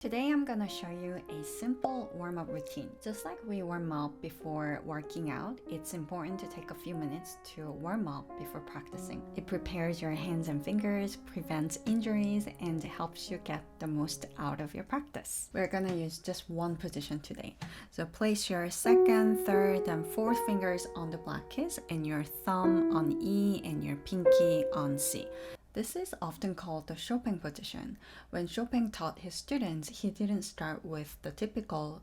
Today I'm gonna show you a simple warm-up routine. Just like we warm up before working out, it's important to take a few minutes to warm up before practicing. It prepares your hands and fingers, prevents injuries, and helps you get the most out of your practice. We're gonna use just one position today. So place your second, third, and fourth fingers on the black keys and your thumb on E and your pinky on C. This is often called the Chopin position. When Chopin taught his students, he didn't start with the typical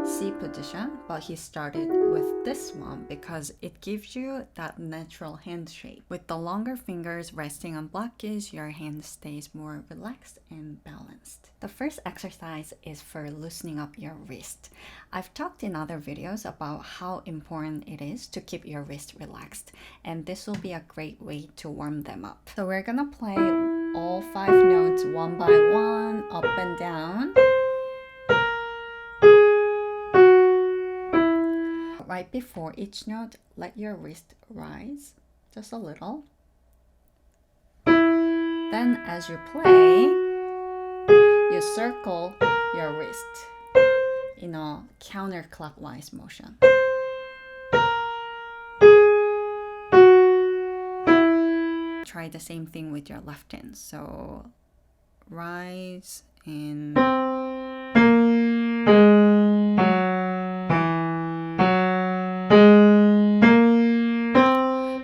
C position, but he started with this one because it gives you that natural hand shape. With the longer fingers resting on black keys, your hand stays more relaxed and balanced. The first exercise is for loosening up your wrist. I've talked in other videos about how important it is to keep your wrist relaxed, and this will be a great way to warm them up. So we're gonna play all 5 notes one by one, up and down. Right before each note, let your wrist rise just a little. Then as you play, you circle your wrist in a counterclockwise motion. Try the same thing with your left hand. So rise and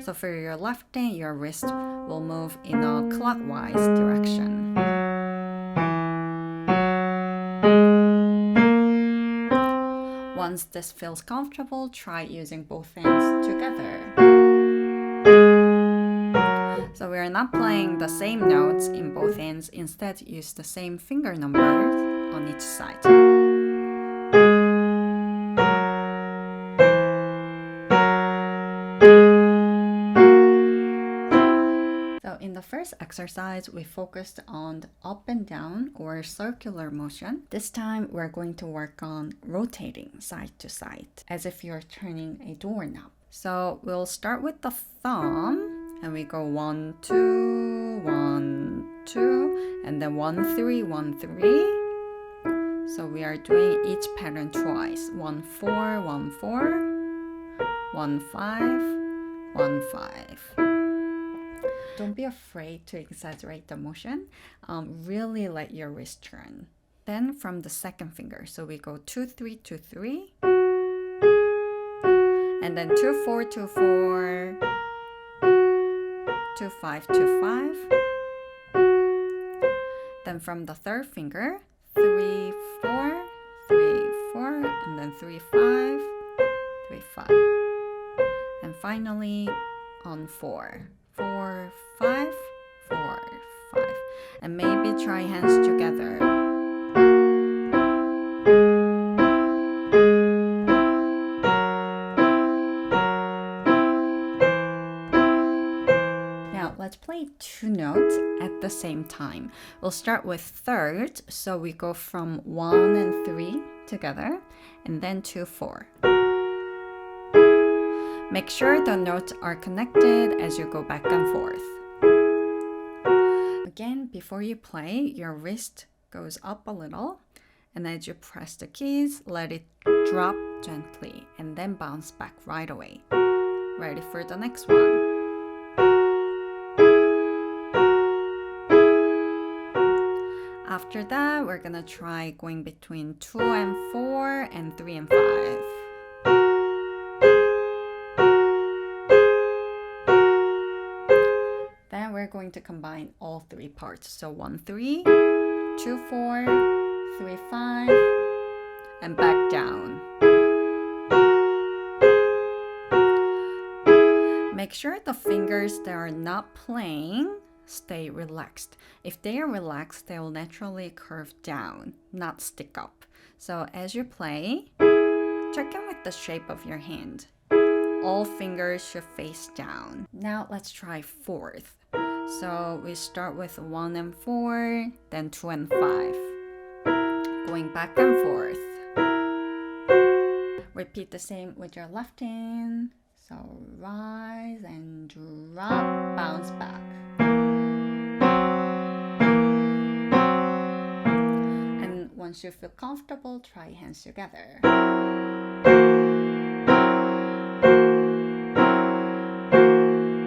so for your left hand, your wrist will move in a clockwise direction. Once this feels comfortable, try using both hands together. So we're not playing the same notes in both hands, instead use the same finger numbers on each side. In the first exercise, we focused on the up and down or circular motion. This time, we're going to work on rotating side to side, as if you're turning a doorknob. So we'll start with the thumb, and we go 1, 2, 1, 2, and then 1, 3, 1, 3. So we are doing each pattern twice. 1, 4, 1, 4, 1, 5, 1, 5. Don't be afraid to exaggerate the motion. Really let your wrist turn. Then from the second finger, so we go 2, 3, 2, 3, and then 2, 4, 2, 4, 2, 5, 2, 5. Then from the third finger, 3, 4, 3, 4, and then 3, 5, 3, 5. And finally on 4. 4, 5, 4, 5. And maybe try hands together. Now let's play 2 notes at the same time. We'll start with third, so we go from 1 and 3 together, and then 2, 4. Make sure the notes are connected as you go back and forth. Again, before you play, your wrist goes up a little, and as you press the keys, let it drop gently and then bounce back right away. Ready for the next one. After that, we're gonna try going between 2 and 4 and 3 and 5. Then we're going to combine all 3 parts. So 1, 3, 2, 4, 3, 5, and back down. Make sure the fingers that are not playing stay relaxed. If they are relaxed, they will naturally curve down, not stick up. So as you play, check in with the shape of your hand. All fingers should face down. Now let's try fourth. So we start with 1 and 4, then 2 and 5. Going back and forth. Repeat the same with your left hand. So rise and drop, bounce back. And Once you feel comfortable, try hands together.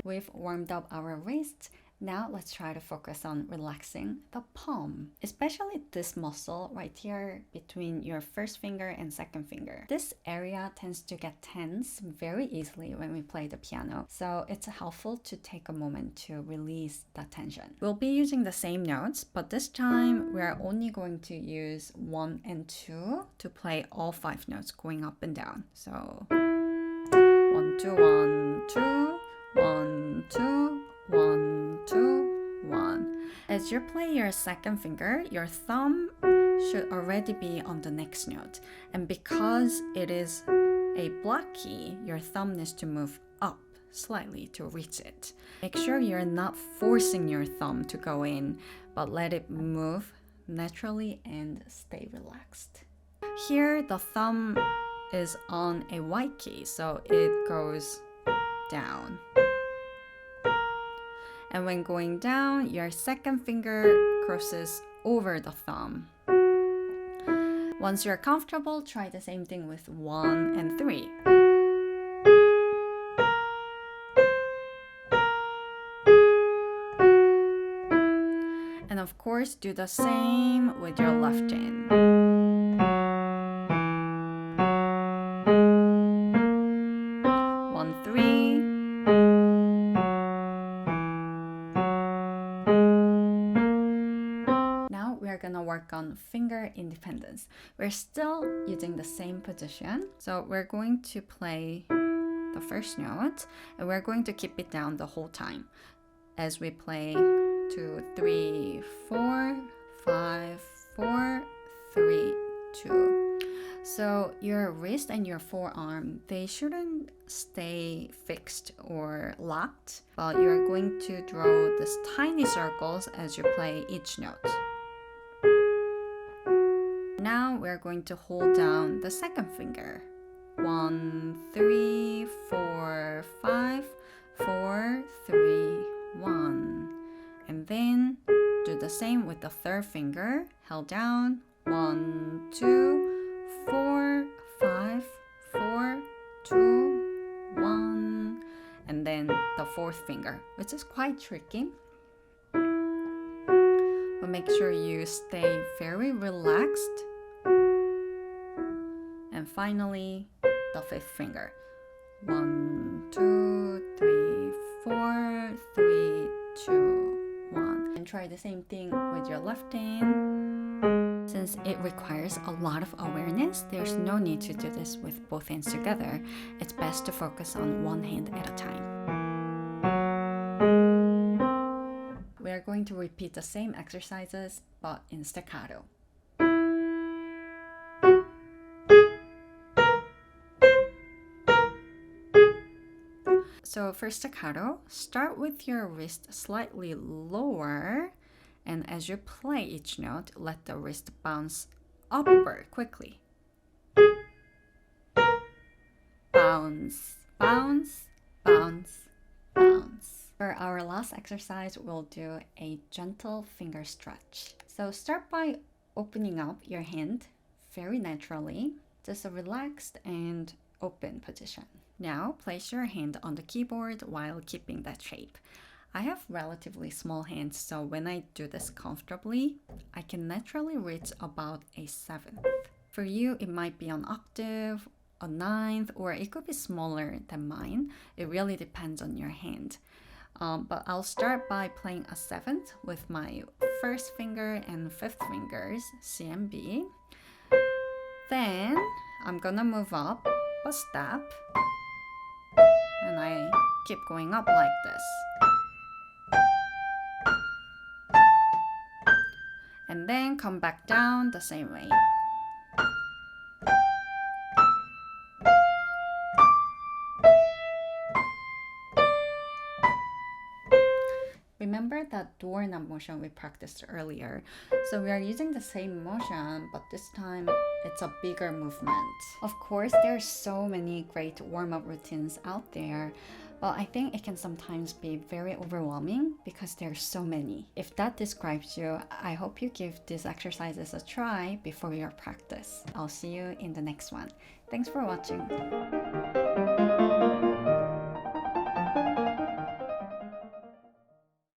We've warmed up our wrists. Now let's try to focus on relaxing the palm, especially this muscle right here between your first finger and second finger. This area tends to get tense very easily when we play the piano, so it's helpful to take a moment to release that tension. We'll be using the same notes, but this time we're only going to use 1 and 2 to play all 5 notes going up and down. So 1, 2, 1, 2, 1, 2, 1, 2, 1. As you play your second finger, your thumb should already be on the next note. And because it is a block key, your thumb needs to move up slightly to reach it. Make sure you're not forcing your thumb to go in, but let it move naturally and stay relaxed. Here, the thumb is on a white key, so it goes down. And when going down, your second finger crosses over the thumb. Once you're comfortable, try the same thing with 1 and 3. And of course, do the same with your left hand. 1, 3. We're gonna work on finger independence. We're still using the same position. So we're going to play the first note and we're going to keep it down the whole time as we play 2, 3, 4, 5, 4, 3, 2. So your wrist and your forearm, they shouldn't stay fixed or locked, but you're going to draw these tiny circles as you play each note. Now we're going to hold down the second finger. 1, 3, 4, 5, 4, 3, 1. And then do the same with the third finger, held down. 1, 2, 4, 5, 4, 2, 1. And then the fourth finger, which is quite tricky. But make sure you stay very relaxed. And finally, the fifth finger. 1, 2, 3, 4, 3, 2, 1. And try the same thing with your left hand. Since it requires a lot of awareness, there's no need to do this with both hands together. It's best to focus on one hand at a time. We are going to repeat the same exercises, but in staccato. So for staccato, start with your wrist slightly lower, and as you play each note, let the wrist bounce upward quickly. Bounce, bounce, bounce, bounce. For our last exercise, we'll do a gentle finger stretch. So start by opening up your hand very naturally, just a relaxed and open position. Now place your hand on the keyboard while keeping that shape. I have relatively small hands, so when I do this comfortably, I can naturally reach about a 7th. For you, it might be an octave, a 9th, or it could be smaller than mine. It really depends on your hand. But I'll start by playing a 7th with my first finger and 5th fingers, C and B. Then I'm gonna move up a step, and I keep going up like this. And then come back down the same way. Remember that doorknob motion we practiced earlier. So we are using the same motion, but this time it's a bigger movement. Of course, there are so many great warm-up routines out there, Well, I think it can sometimes be very overwhelming because there's so many. If that describes you, I hope you give these exercises a try before your practice. I'll see you in the next one. Thanks for watching.